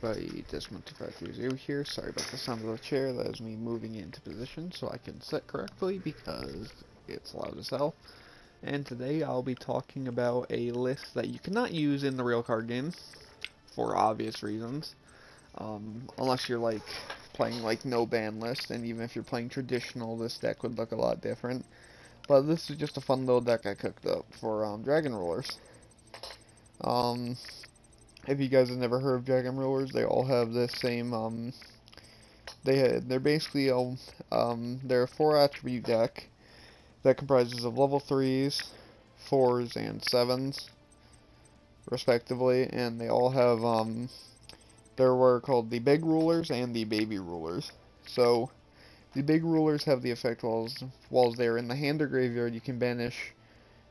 everybody, Dismount2530 here. Sorry about the sound of the chair. That is me moving it into position so I can sit correctly because it's loud as hell. And today I'll be talking about a list that you cannot use in the real card game for obvious reasons. Unless you're like playing like no ban list, and even if you're playing traditional, this deck would look a lot different. But this is just a fun little deck I cooked up for Dragon Rulers. If you guys have never heard of Dragon Rulers, they all have the same, they're basically, they're a 4-attribute deck that comprises of level 3s, 4s, and 7s, respectively, and they all have, they're what are called the Big Rulers and the Baby Rulers. So, the Big Rulers have the effect while they're in the hand or graveyard, you can banish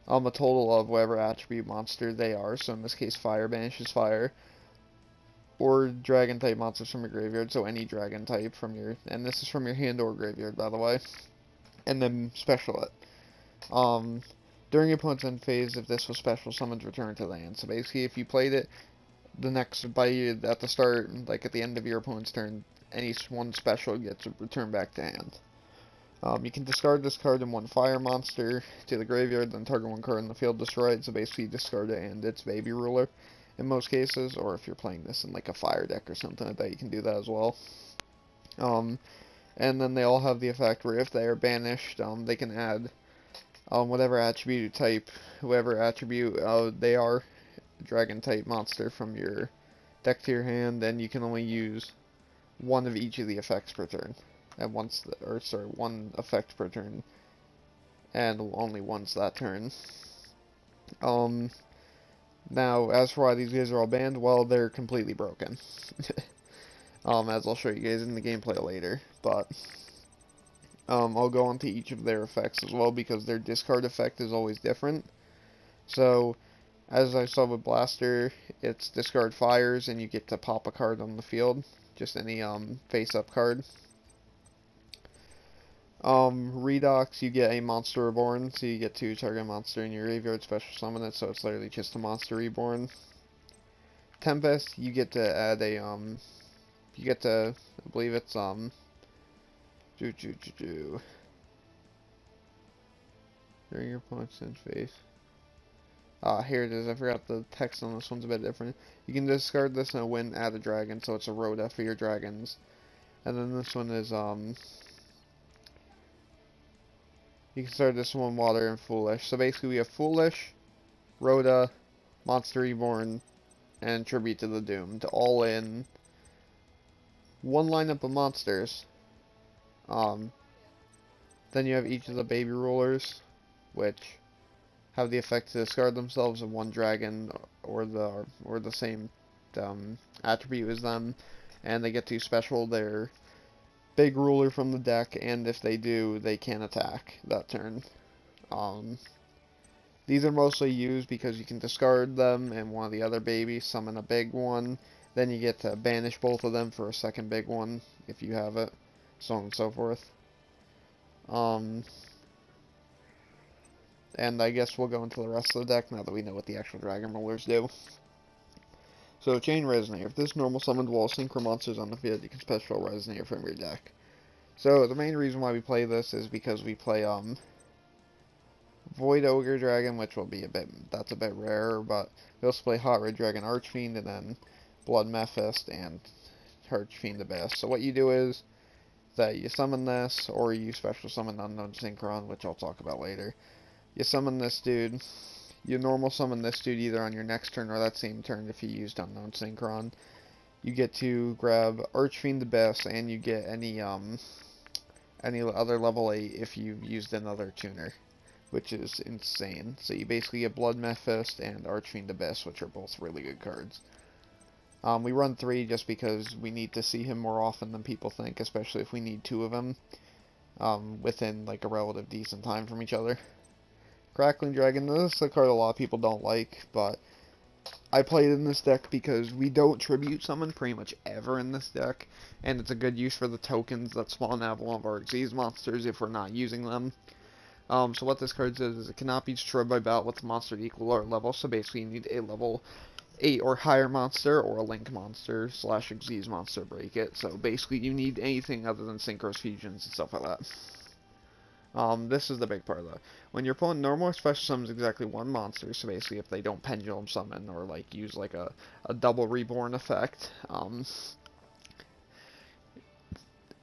a total of whatever attribute monster they are. So in this case, fire banishes fire, or dragon type monsters from your graveyard. So any dragon type from your, and this is from your hand or graveyard, by the way. And then special it. During your opponent's end phase, if this was special summoned, return to the hand. So basically, if you played it at the start, like at the end of your opponent's turn, any one special gets returned back to hand. You can discard this card and one fire monster to the graveyard, then target one card in the field destroyed, so basically discard it and its Baby Ruler in most cases, or if you're playing this in like a fire deck or something like that, you can do that as well. And then they all have the effect where if they are banished, they can add whatever attribute type, whoever attribute they are, dragon type monster from your deck to your hand, and you can only use one of each of the effects per turn. And one effect per turn, and only once that turn. Now, as for why these guys are all banned, well, they're completely broken. As I'll show you guys in the gameplay later, but, I'll go on to each of their effects as well, because their discard effect is always different. So, as I saw with Blaster, it's discard fires, and you get to pop a card on the field, just any, face-up card. Redox, you get a monster reborn, so you get to target monster in your graveyard, special summon it, so it's literally just a monster reborn. Tempest, you get to add a, I believe it's, during your opponent's end phase. Here it is, I forgot the text on this one's a bit different. You can discard this and win, add a dragon, so it's a Rhoda for your dragons. And then this one is, you can start this one Water and Foolish. So basically we have Foolish, Rhoda, Monster Reborn, and Tribute to the Doomed, all in one lineup of monsters. Then you have each of the Baby Rulers, which have the effect to discard themselves and one dragon or the same attribute as them, and they get to special their Big Ruler from the deck, and if they do, they can attack that turn. These are mostly used because you can discard them and one of the other babies summon a big one, then you get to banish both of them for a second big one if you have it, so on and so forth. And I guess we'll go into the rest of the deck now that we know what the actual Dragon Rulers do. So, Chain Resonator. If this normal summoned wall synchro monsters on the field, you can special Resonator from your deck. So, the main reason why we play this is because we play, Void Ogre Dragon, which will be that's a bit rarer, but we also play Hot Red Dragon Archfiend, and then Blood Mephist, and Archfiend Abyss. So, what you do is that you summon this, or you special summon Unknown Synchron, which I'll talk about later. You summon this dude. You normal summon this dude either on your next turn or that same turn if you used Unknown Synchron. You get to grab Archfiend Abyss, and you get any other level 8 if you've used another tuner, which is insane. So you basically get Blood Mephist and Archfiend Abyss, which are both really good cards. We run 3 just because we need to see him more often than people think, especially if we need 2 of them within like a relative decent time from each other. Crackling Dragon, this is a card a lot of people don't like, but I played in this deck because we don't tribute summon pretty much ever in this deck, and it's a good use for the tokens that spawn out of one of our Xyz monsters if we're not using them. So what this card says is it cannot be destroyed by battle with a monster equal or level, so basically you need a level 8 or higher monster, or a link monster / Xyz monster break it. So basically you need anything other than synchros, fusions, and stuff like that. This is the big part though. When your opponent normal or special summons exactly one monster, so basically if they don't pendulum summon or like use like a double reborn effect,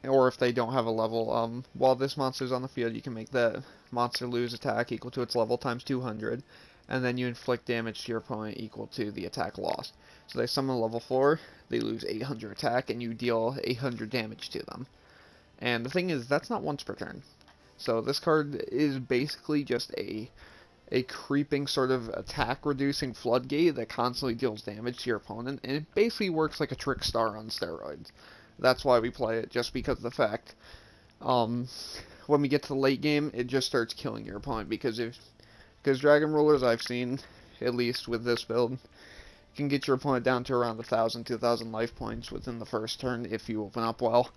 or if they don't have a level, while this monster is on the field, you can make that monster lose attack equal to its level times 200, and then you inflict damage to your opponent equal to the attack lost. So they summon a level 4, they lose 800 attack, and you deal 800 damage to them. And the thing is, that's not once per turn. So this card is basically just a creeping sort of attack reducing floodgate that constantly deals damage to your opponent, and it basically works like a trick star on steroids. That's why we play it, just because of the fact, when we get to the late game, it just starts killing your opponent, because Dragon Rulers I've seen, at least with this build, can get your opponent down to around 1,000, 2,000 life points within the first turn if you open up well.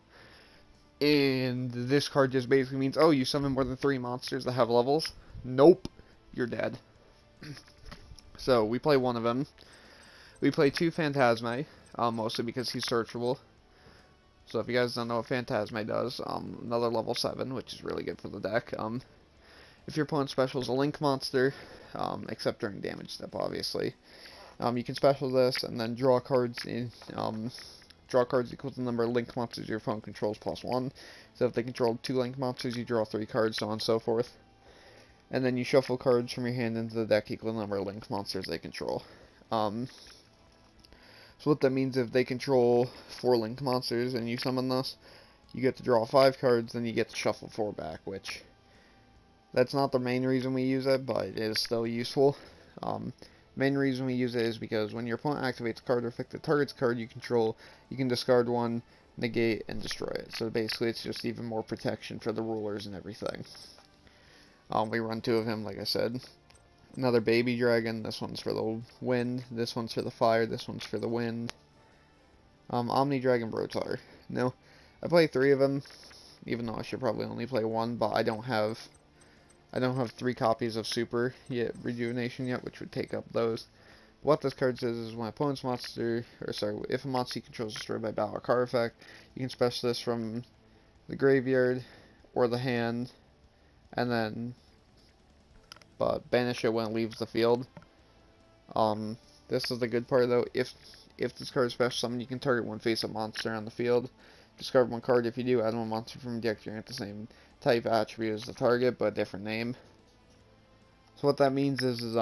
And this card just basically means, oh, you summon more than 3 monsters that have levels? Nope, you're dead. So, we play one of them. We play 2 Phantasme, mostly because he's searchable. So if you guys don't know what Phantasme does, another level 7, which is really good for the deck. If your opponent's special is a link monster, except during damage step, obviously, you can special this and then draw cards in, draw cards equal to the number of link monsters your opponent controls +1. So if they control 2 link monsters, you draw 3 cards, so on and so forth. And then you shuffle cards from your hand into the deck equal to the number of link monsters they control. So what that means, if they control 4 link monsters and you summon this, you get to draw 5 cards, then you get to shuffle 4 back, which, that's not the main reason we use it, but it is still useful. Main reason we use it is because when your opponent activates a card or affects the target's card you control, you can discard one, negate, and destroy it. So basically it's just even more protection for the rulers and everything. We run 2 of him, like I said. Another baby dragon, this one's for the wind, this one's for the fire, this one's for the wind. Omni Dragon Brotar. No, I play 3 of them, even though I should probably only play 1, but I don't have 3 copies of Super yet, Rejuvenation yet, which would take up those. What this card says is when opponent's monster, or sorry, if a monster you control is destroyed by battle or card effect, you can special this from the graveyard or the hand, and then banish it when it leaves the field. This is the good part though. If this card is special summoned, you can target one face-up monster on the field. Discard 1 card. If you do, add 1 monster from your deck at the same type attribute as the target, but a different name. So what that means is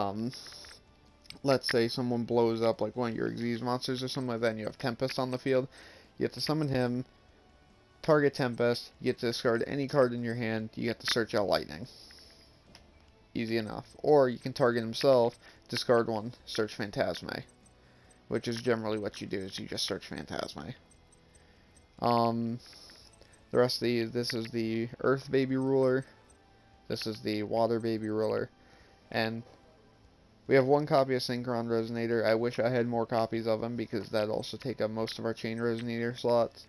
let's say someone blows up like one of your Xyz monsters or something like that, and you have Tempest on the field. You have to summon him, target Tempest, you get to discard any card in your hand, you get to search out Lightning. Easy enough. Or you can target himself, discard 1, search Phantasme. Which is generally what you do, is you just search Phantasme. The rest of this is the Earth Baby Ruler, this is the Water Baby Ruler, and we have 1 copy of Synchron Resonator. I wish I had more copies of them, because that also take up most of our Chain Resonator slots.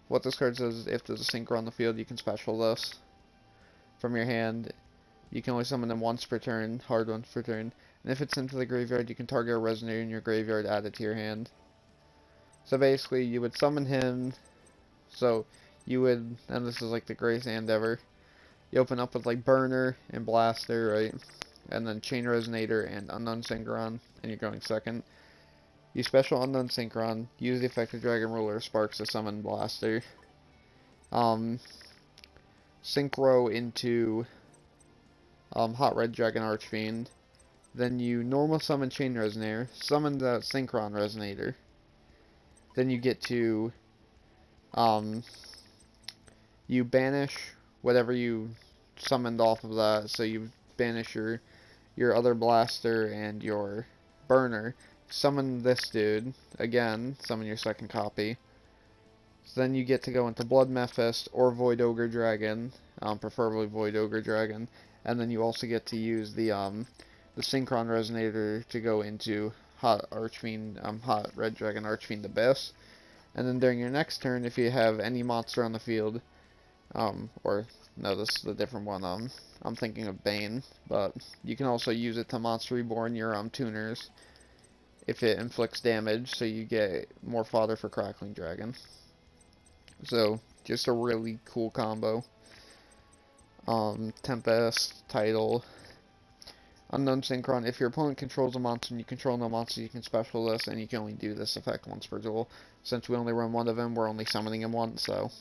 What this card says is, if there's a Synchro on the field, you can special this from your hand. You can only summon them once per turn, hard once per turn. And if it's into the graveyard, you can target a Resonator in your graveyard, add it to your hand. So basically, you would summon him, so you would, and this is like the greatest hand ever, you open up with like Burner and Blaster, right? And then Chain Resonator and Unknown Synchron, and you're going second. You special Unknown Synchron, use the effect of Dragon Ruler Sparks to summon Blaster. Synchro into Hot Red Dragon Archfiend. Then you normal summon Chain Resonator, summon the Synchron Resonator. Then you get to you banish whatever you summoned off of that. So you banish your other Blaster and your Burner. Summon this dude again. Summon your second copy. So then you get to go into Blood Mephist or Void Ogre Dragon, preferably Void Ogre Dragon, and then you also get to use the Synchron Resonator to go into Hot Red Dragon Archfiend Abyss. And then during your next turn, if you have any monster on the field, or no, this is a different one. I'm thinking of Bane, but you can also use it to Monster Reborn your tuners if it inflicts damage, so you get more fodder for Crackling Dragon. So, just a really cool combo. Tempest, Tidal, Unknown Synchron. If your opponent controls a monster and you control no monster, you can special this, and you can only do this effect once per duel. Since we only run one of them, we're only summoning him once, so.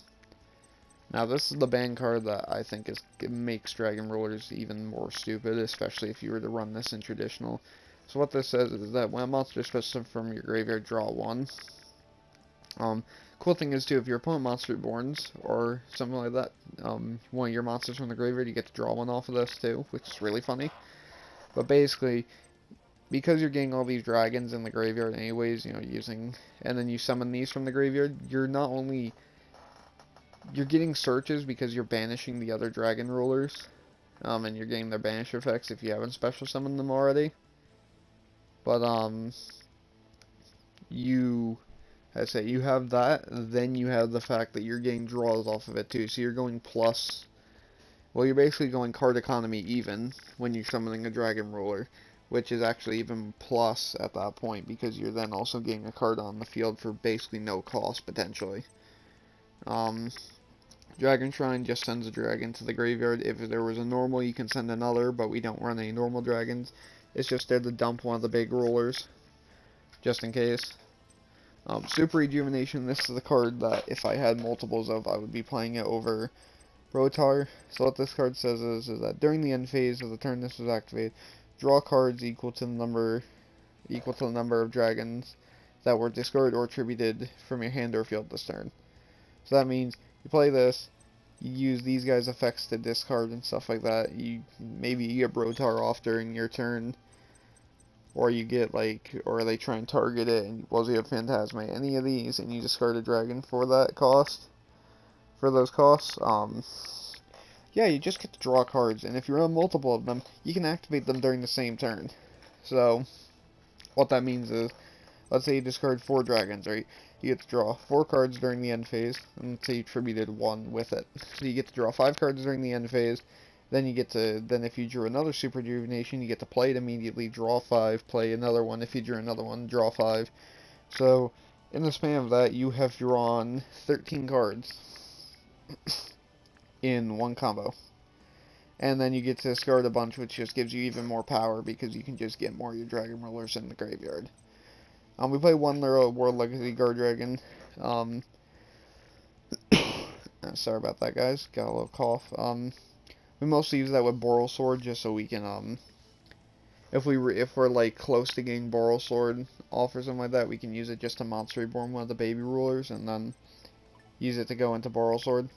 Now, this is the ban card that I think makes Dragon Rulers even more stupid, especially if you were to run this in traditional. So what this says is that when a monster is special from your graveyard, draw one. Cool thing is, too, if your opponent monster borns, or something like that, one of your monsters from the graveyard, you get to draw one off of this, too, which is really funny. But basically, because you're getting all these dragons in the graveyard anyways, you know, and then you summon these from the graveyard, you're getting searches because you're banishing the other dragon rulers, and you're getting their banish effects if you haven't special summoned them already. But, you have that, then you have the fact that you're getting draws off of it too, so you're going plus. Well, you're basically going card economy even when you're summoning a dragon ruler, which is actually even plus at that point, because you're then also getting a card on the field for basically no cost, potentially. Dragon Shrine just sends a dragon to the graveyard. If there was a normal, you can send another, but we don't run any normal dragons. It's just there to dump one of the big rulers, just in case. Super Rejuvenation, this is the card that if I had multiples of, I would be playing it over Rotar. So what this card says is that during the end phase of the turn this was activated, draw cards equal to the number of dragons that were discarded or attributed from your hand or field this turn. So that means you play this, you use these guys' effects to discard and stuff like that. Maybe you get Rotar off during your turn, or you get or they try and target it and you have Phantasmate, any of these, and you discard a dragon for that cost. For those costs, yeah, you just get to draw cards, and if you run multiple of them, you can activate them during the same turn. So, what that means is, let's say you discard 4 dragons, right? You get to draw 4 cards during the end phase, and let's say you attributed 1 with it. So you get to draw 5 cards during the end phase, then if you drew another Super Rejuvenation, you get to play it immediately, draw 5, play another one. If you drew another one, draw 5. So, in the span of that, you have drawn 13 cards in one combo. And then you get to discard a bunch, which just gives you even more power because you can just get more of your dragon rulers in the graveyard. We play one World Legacy Guard Dragon. Sorry about that, guys. Got a little cough. We mostly use that with Boral Sword just so we can, if we're like close to getting Boral Sword off or something like that, we can use it just to Monster Reborn one of the baby rulers and then use it to go into Boral Sword.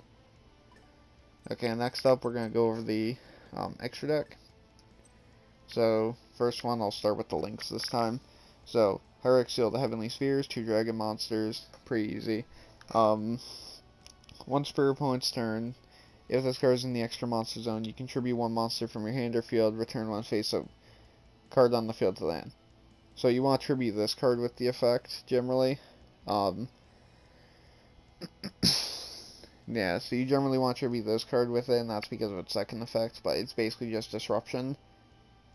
Okay, next up we're going to go over the extra deck. So, first one, I'll start with the links this time. So, Hyrule Seal of the Heavenly Spheres, 2 dragon monsters, pretty easy. Once per opponent's turn, if this card is in the extra monster zone, you contribute 1 monster from your hand or field, return 1 face-up card on the field to the hand. So you want to tribute this card with the effect, generally. Yeah, so you generally want to tribute this card with it, and that's because of its second effect, but it's basically just Disruption.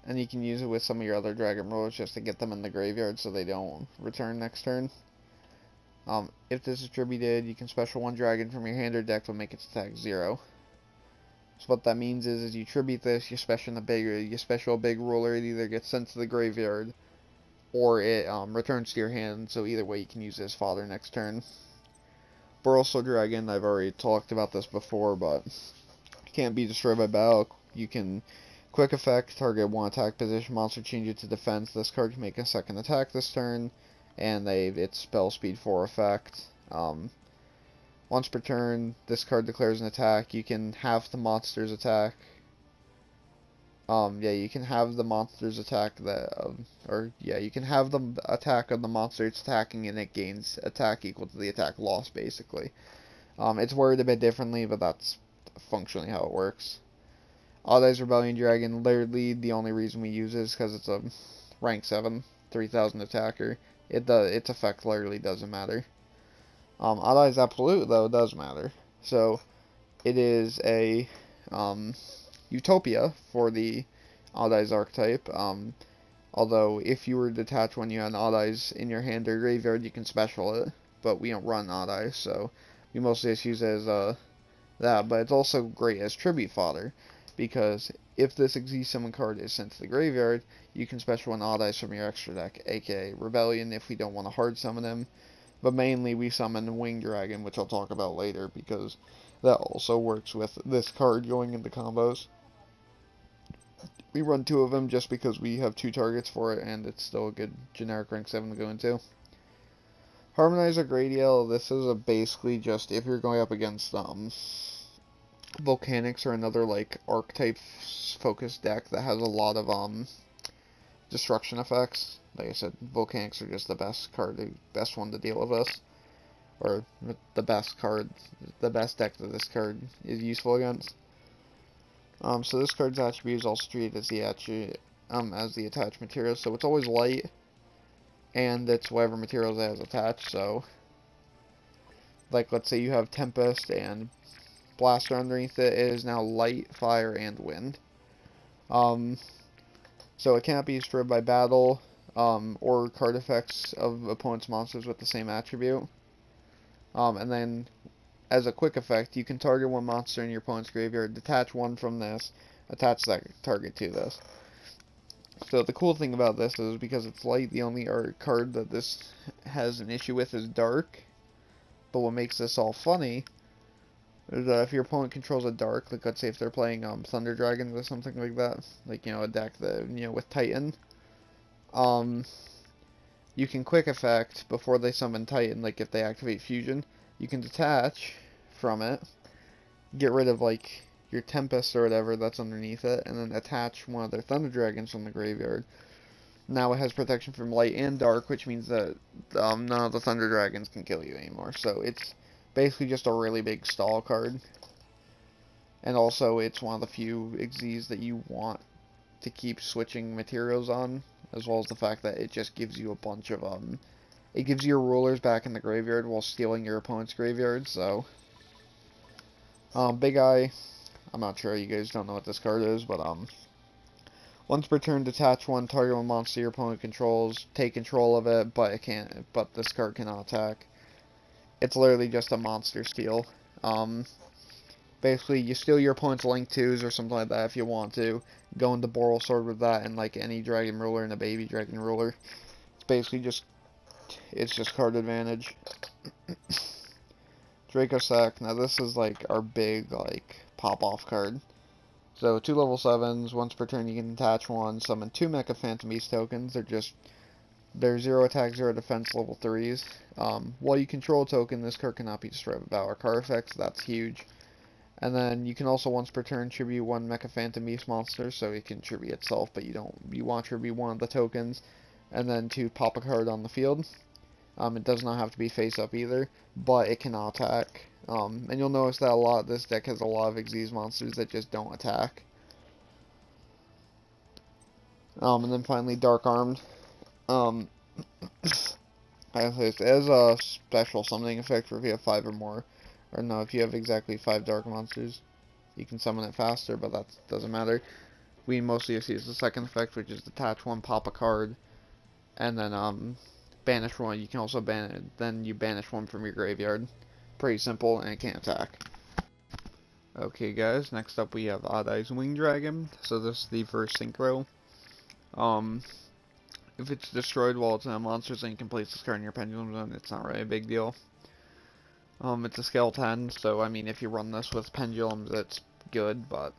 And you can use it with some of your other dragon rulers just to get them in the graveyard so they don't return next turn. If this is tributed, you can special 1 dragon from your hand or deck to make its attack 0. So what that means is you tribute this, you special a big ruler, it either gets sent to the graveyard or it returns to your hand, so either way you can use it as fodder next turn. Boral Dragon, I've already talked about this before, but can't be destroyed by battle. You can quick effect, target 1 attack position monster, change it to defense. This card can make a second attack this turn, and it's spell speed 4 effect. Once per turn, this card declares an attack. You can have the monster's attack. Yeah, you can have the monster's attack you can have the attack of the monster it's attacking, and it gains attack equal to the attack loss, basically. It's worded a bit differently, but that's functionally how it works. Odd Eyes Rebellion Dragon, literally the only reason we use it is because it's a rank 7, 3000 attacker. Its effect literally doesn't matter. Odd Eyes Absolute, though, does matter. So, it is a Utopia for the Odd Eyes archetype. Odd Although, if you were to detach when you had odd eyes in your hand or graveyard, you can special it. But we don't run odd eyes, so we mostly just use it as that. But it's also great as tribute fodder, because if this Exceed Summon card is sent to the graveyard, you can special an odd eyes from your extra deck, aka Rebellion, if we don't want to hard summon him. But mainly we summon Winged Dragon, which I'll talk about later, because that also works with this card going into combos. We run 2 of them just because we have 2 targets for it, and it's still a good generic rank 7 to go into. Harmonizer Gradiel, this is basically just if you're going up against Volcanics or another like archetype focused deck that has a lot of destruction effects. Like I said, Volcanics are just the best card, the best one to deal with this, or the best card, the best deck that this card is useful against. So this card's attribute is also treated as the attached material, so it's always light, and it's whatever materials it has attached. So, like, let's say you have Tempest and Blaster underneath it, it is now light, fire, and wind. So it cannot be destroyed by battle, or card effects of opponent's monsters with the same attribute. And then, as a quick effect, you can target one monster in your opponent's graveyard, detach one from this, attach that target to this. So the cool thing about this is, because it's light, the only card that this has an issue with is dark. But what makes this all funny is that if your opponent controls a dark, like let's say if they're playing Thunder Dragons or something like that, like, you know, a deck that, you know, with Titan, you can quick effect before they summon Titan, like if they activate Fusion, you can detach from it, get rid of like your Tempest or whatever that's underneath it, and then attach one of their Thunder Dragons from the graveyard. Now it has protection from light and dark, which means that none of the Thunder Dragons can kill you anymore. So it's basically just a really big stall card. And also it's one of the few Xyzs that you want to keep switching materials on, as well as the fact that it just gives you a bunch of it gives you your rulers back in the graveyard while stealing your opponent's graveyard. So Big Eye, I'm not sure, you guys don't know what this card is, but once per turn, detach one, target one monster your opponent controls, take control of it, but this card cannot attack. It's literally just a monster steal. Basically, you steal your opponent's Link 2s or something like that if you want to. Go into Boral Sword with that and like any Dragon Ruler and a baby Dragon Ruler. It's basically just, it's just card advantage. Dracossack, now this is like our big like pop-off card. So 2 level 7s, once per turn you can attach one, summon 2 Mecha Phantom Beast tokens. They're 0 attack, 0 defense, level 3s. While you control a token, this card cannot be destroyed with power card effects, that's huge. And then you can also once per turn tribute 1 Mecha Phantom Beast monster, so it can tribute itself, but you want to tribute one of the tokens, and then to pop a card on the field. It does not have to be face up either, but it cannot attack. And you'll notice that this deck has a lot of Xyz monsters that just don't attack. And then finally Dark Armed. It has a special summoning effect for if you have 5 or more. Or no, if you have exactly 5 dark monsters, you can summon it faster, but that doesn't matter. We mostly just use the second effect, which is detach one, pop a card, and then banish one. You can also banish one from your graveyard. Pretty simple, and it can't attack. Okay guys, next up we have Odd Eyes Winged Dragon. So this is the first synchro. If it's destroyed while it's in a monster's, then you can place this card in your Pendulum Zone. It's not really a big deal. It's a scale 10, so I mean if you run this with pendulums it's good, but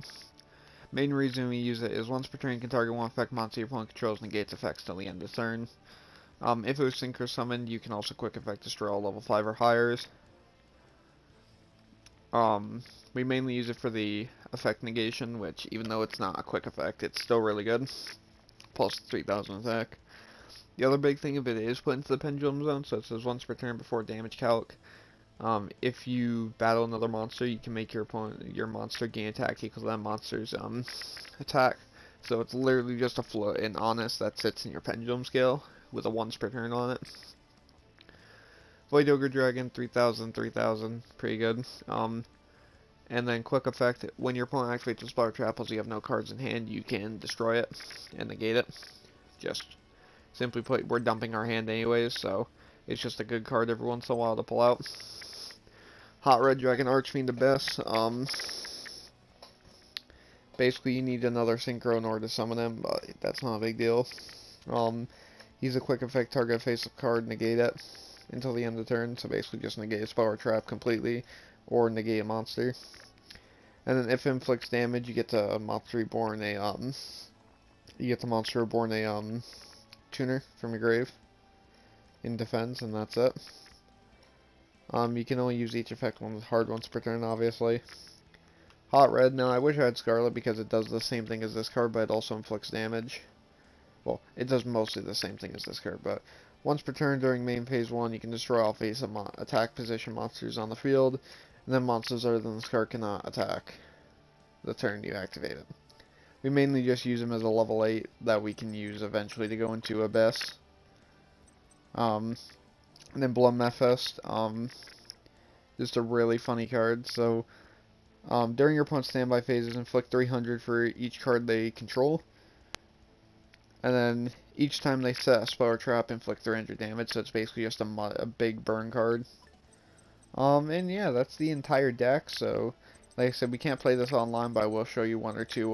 main reason we use it is once per turn you can target one effect monster your opponent controls, negates effects till the end of turn. If it was synchro summoned, you can also quick effect destroy all level 5 or highers. We mainly use it for the effect negation, which even though it's not a quick effect, it's still really good. Plus 3000 attack. The other big thing of it is put into the Pendulum Zone, so it says once per turn before damage calc. If you battle another monster, you can make your monster gain attack equal to that monster's attack. So it's literally just an honest that sits in your pendulum scale with a once per turn on it. Void Ogre Dragon, 3000, 3000, pretty good. And then quick effect, when your opponent activates a Splatter Trap, as you have no cards in hand, you can destroy it and negate it. just simply put, we're dumping our hand anyways, so it's just a good card every once in a while to pull out. Hot Red Dragon Archfiend Abyss. Basically, you need another Synchro in order to summon him, but that's not a big deal. He's a quick effect, target face-up card, negate it until the end of the turn, so basically just negate a spell or trap completely, or negate a monster. And then if it inflicts damage, you get the monster reborn a tuner from your grave in defense, and that's it. You can only use each effect hard once per turn, obviously. Hot Red, now I wish I had Scarlet because it does the same thing as this card, but it also inflicts damage. Well, it does mostly the same thing as this card, but once per turn during main phase 1, you can destroy all face-up attack position monsters on the field, and then monsters other than this card cannot attack the turn you activate it. We mainly just use him as a level 8 that we can use eventually to go into Abyss. And then Blood Mephiст, just a really funny card. So, during your opponent's standby phases, inflict 300 for each card they control. And then each time they set a spell or trap, inflict 300 damage. So it's basically just a big burn card. And yeah, that's the entire deck. So, like I said, we can't play this online, but I will show you one or two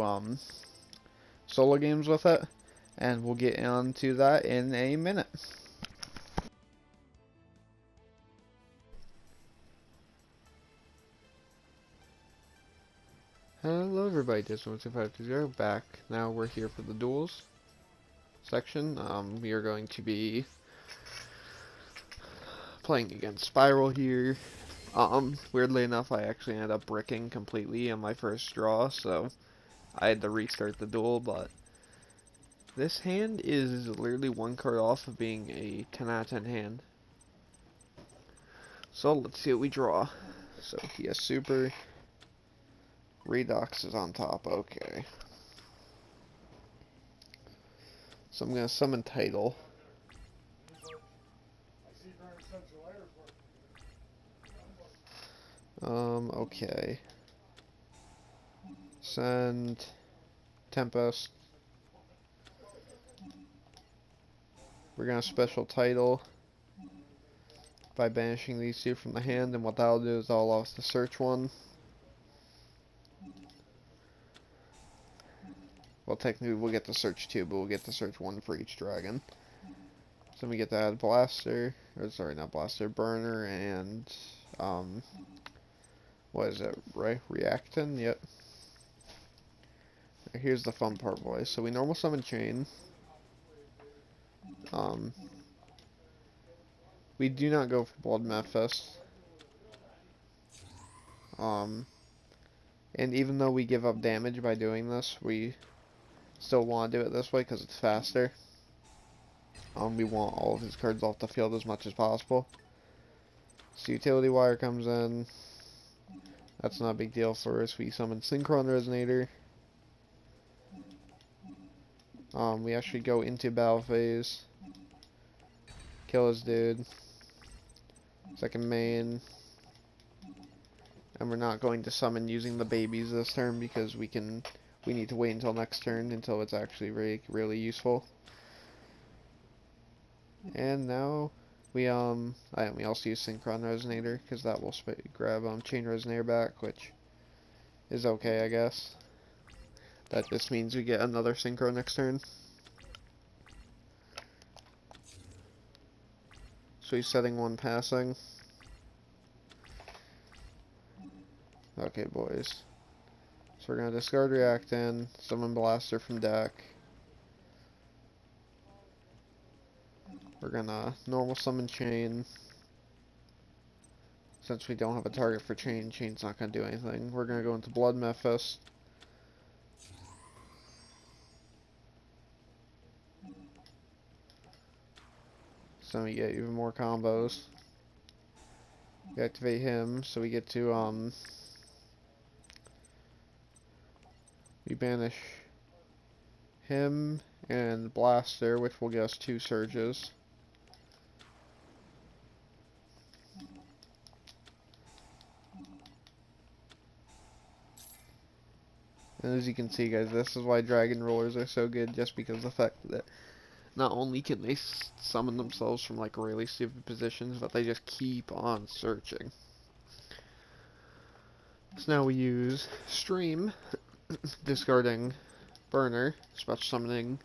solo games with it. And we'll get into that in a minute. Hello everybody, this is 12520 back. Now we're here for the duels section. We are going to be playing against Spiral here. Weirdly enough, I actually ended up bricking completely on my first draw, so I had to restart the duel, but this hand is literally one card off of being a 10 out of 10 hand. So let's see what we draw. So he has super. Redux is on top, okay. So I'm going to summon Title. Okay. Send Tempest. We're going to special Title by banishing these two from the hand, and what that'll do is I'll allow us to search one. Well, technically we'll get to search two, but we'll get to search one for each dragon. So we get to add Blaster, or sorry, not Blaster, Burner, and, what is it, Reactin? Yep. Here's the fun part, boys. So we normal summon Chain. We do not go for Blood Mephiст. And even though we give up damage by doing this, we still want to do it this way because it's faster. We want all of his cards off the field as much as possible. So Utility Wire comes in. That's not a big deal for us. We summon Synchron Resonator. We actually go into battle phase. Kill his dude. Second main. And we're not going to summon using the babies this turn because we need to wait until next turn until it's actually really useful. And now we also use Synchron Resonator because that will grab Chain Resonator back, which is okay, I guess. That just means we get another Synchro next turn. So he's setting one passing. Okay, boys. So we're going to discard Reactin, summon Blaster from deck. We're going to normal summon Chain. Since we don't have a target for Chain, Chain's not going to do anything. We're going to go into Blood Mephiст. So we get even more combos. We activate him, so we get to, we banish him and Blaster, which will get us 2 Surges. And as you can see, guys, this is why Dragon Rollers are so good, just because of the fact that not only can they summon themselves from like really stupid positions, but they just keep on searching. So now we use Stream, discarding Burner, special summoning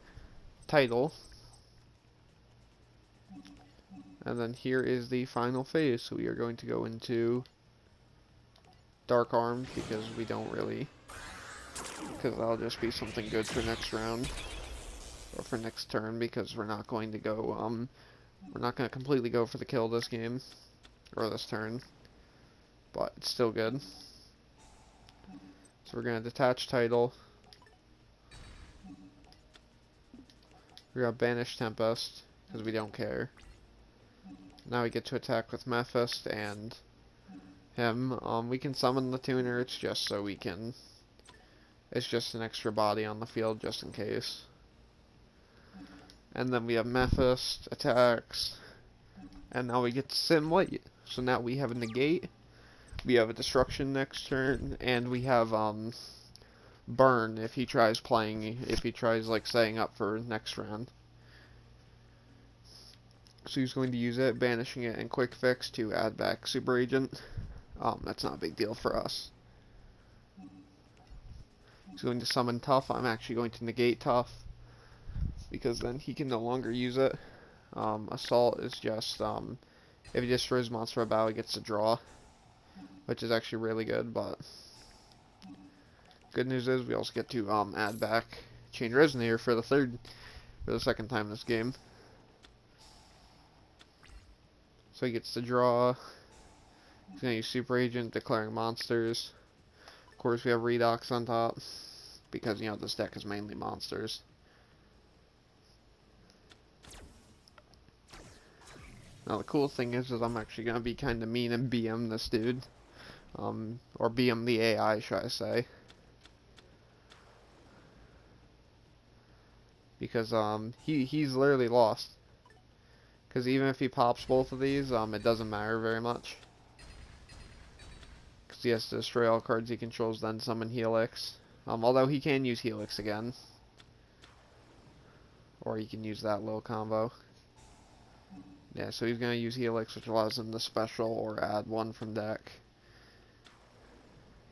Title, and then here is the final phase. So we are going to go into Dark Arm because we don't really, because that'll just be something good for next round. Or for next turn, because we're not going to go, we're not going to completely go for the kill this game, or this turn, but it's still good. So we're going to detach Title, we're going to banish Tempest, because we don't care. Now we get to attack with Mephist and him. We can summon the tuner, it's just so we can, it's just an extra body on the field, just in case. And then we have Mephist attacks, and now we get to sit and wait. So now we have a negate, we have a destruction next turn, and we have burn if he tries playing, if he tries like setting up for next round. So he's going to use it, banishing it, and quick fix to add back Super Agent. That's not a big deal for us. He's going to summon Tough. I'm actually going to negate Tough, because then he can no longer use it. Assault is just, if he destroys a monster by battle, he gets to draw, which is actually really good, but good news is we also get to add back Chain Resonator for the second time this game. So he gets to draw. He's going to use Super Agent, declaring monsters. Of course, we have Redox on top, because, you know, this deck is mainly monsters. Now the cool thing is I'm actually going to be kind of mean and BM this dude. Or BM the AI, should I say. Because he's literally lost. Because even if he pops both of these, it doesn't matter very much. Because he has to destroy all cards he controls, then summon Helix. Although he can use Helix again. Or he can use that little combo. Yeah, so he's going to use Helix, which allows him to special or add one from deck.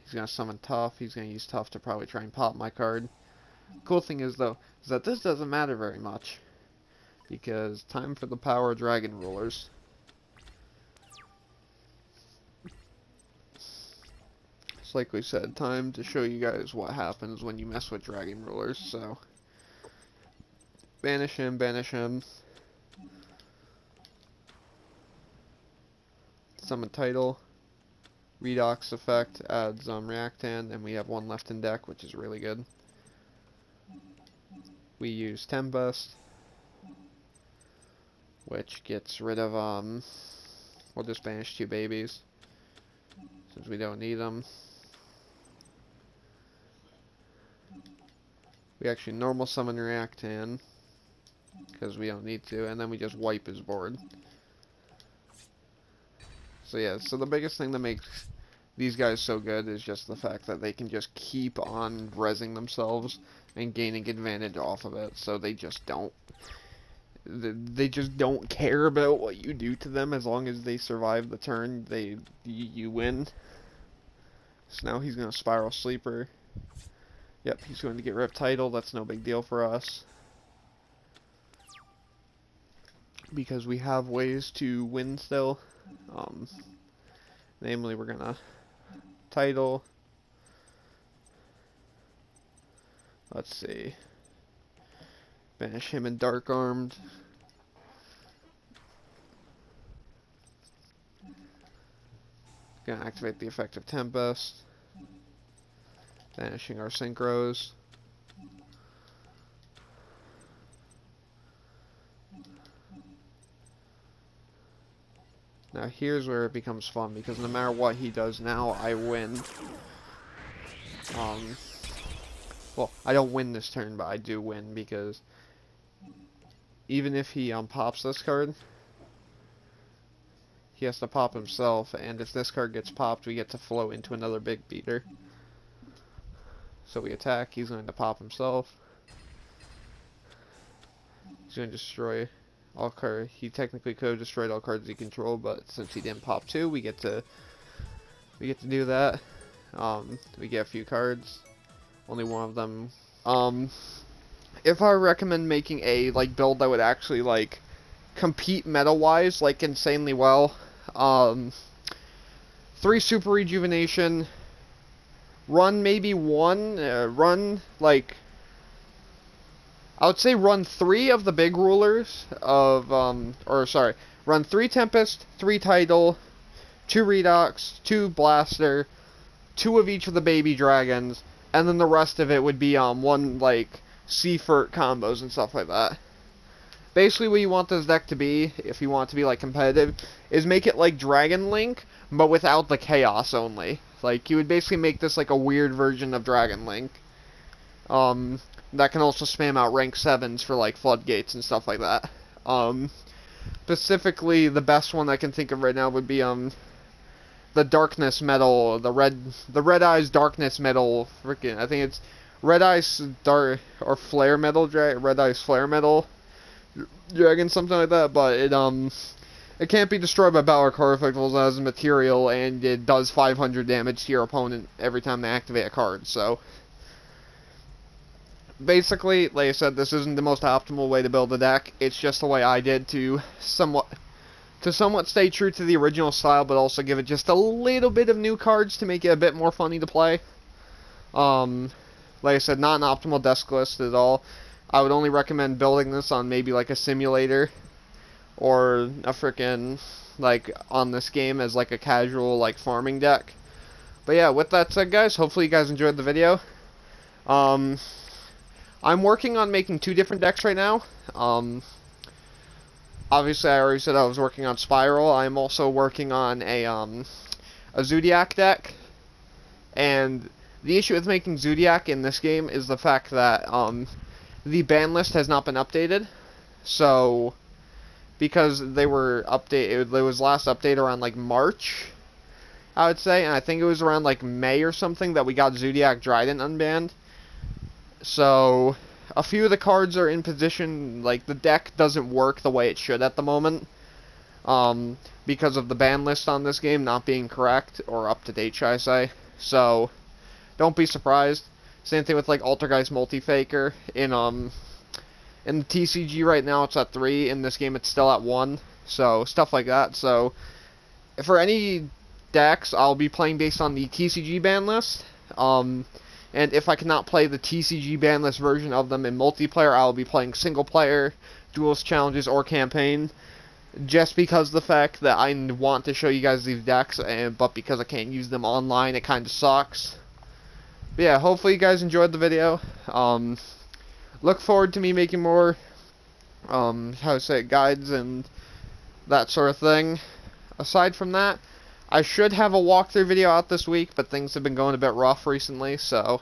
He's going to summon Tough. He's going to use Tough to probably try and pop my card. Cool thing is, though, is that this doesn't matter very much. Because time for the power Dragon Rulers. It's like we said, time to show you guys what happens when you mess with Dragon Rulers. So, banish him, banish him. Summon Title. Redox effect adds Reactan, and we have one left in deck, which is really good. We use Tempest, which gets rid of, we'll just banish 2 babies, since we don't need them. We actually normal summon Reactan, because we don't need to, and then we just wipe his board. So yeah, so the biggest thing that makes these guys so good is just the fact that they can just keep on rezzing themselves and gaining advantage off of it, so they just don't care about what you do to them. As long as they survive the turn, you win. So now he's going to Spiral Sleeper. Yep, he's going to get Rip Title. That's no big deal for us, because we have ways to win still. Namely, we're going to Title. Let's see. Banish him in Dark Armed. Gonna activate the effect of Tempest. Banishing our Synchros. Now here's where it becomes fun, because no matter what he does now, I win. Well, I don't win this turn, but I do win, because even if he pops this card, he has to pop himself, and if this card gets popped, we get to float into another big beater. So we attack, he's going to pop himself. He's He's going to destroy all cards. He technically could have destroyed all cards he controlled, but since he didn't pop 2, we get to do that. We get a few cards. Only one of them. If I recommend making a build that would actually compete meta-wise insanely well, 3 super rejuvenation. Run maybe 1. Run I would say run 3 of the big rulers of run 3 Tempest, 3 Tidal, 2 Redox, 2 Blaster, 2 of each of the baby dragons, and then the rest of it would be 1 Seafort combos and stuff like that. Basically what you want this deck to be, if you want it to be competitive, is make it like Dragon Link, but without the chaos only. You would basically make this a weird version of Dragon Link. That can also spam out rank 7s for floodgates and stuff like that. Specifically, the best one I can think of right now would be the Darkness Metal, the Red Eyes Darkness Metal. Freaking, I think it's Red Eyes Dark or Flare Metal Red Eyes Flare Metal Dragon, something like that. But it can't be destroyed by battle or card effect as a material, and it does 500 damage to your opponent every time they activate a card. So basically, like I said, this isn't the most optimal way to build a deck. It's just the way I did to somewhat stay true to the original style, but also give it just a little bit of new cards to make it a bit more funny to play. Like I said, not an optimal desk list at all. I would only recommend building this on maybe a simulator, or a frickin' on this game as a casual farming deck. But yeah, with that said, guys, hopefully you guys enjoyed the video. I'm working on making 2 different decks right now. Obviously, I already said I was working on Spiral. I'm also working on a Zodiac deck. And the issue with making Zodiac in this game is the fact that the ban list has not been updated. So, because they were updated, it was last updated around March, I would say, and I think it was around May or something that we got Zodiac Dryden unbanned. So a few of the cards are in position, the deck doesn't work the way it should at the moment, because of the ban list on this game not being correct, or up to date, should I say. So don't be surprised. Same thing with Altergeist Multifaker. In the TCG right now it's at 3, in this game it's still at 1, so stuff like that. So for any decks, I'll be playing based on the TCG ban list. And if I cannot play the TCG ban list version of them in multiplayer, I'll be playing single player, duelist challenges, or campaign. Just because of the fact that I want to show you guys these decks, but because I can't use them online, it kind of sucks. But yeah, hopefully you guys enjoyed the video. Look forward to me making more, guides and that sort of thing. Aside from that, I should have a walkthrough video out this week, but things have been going a bit rough recently, so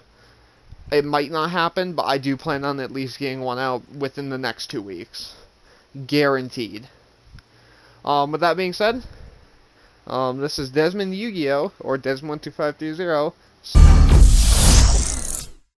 it might not happen, but I do plan on at least getting one out within the next 2 weeks. Guaranteed. With that being said, this is Desmond Yu-Gi-Oh! Or Desmond2530.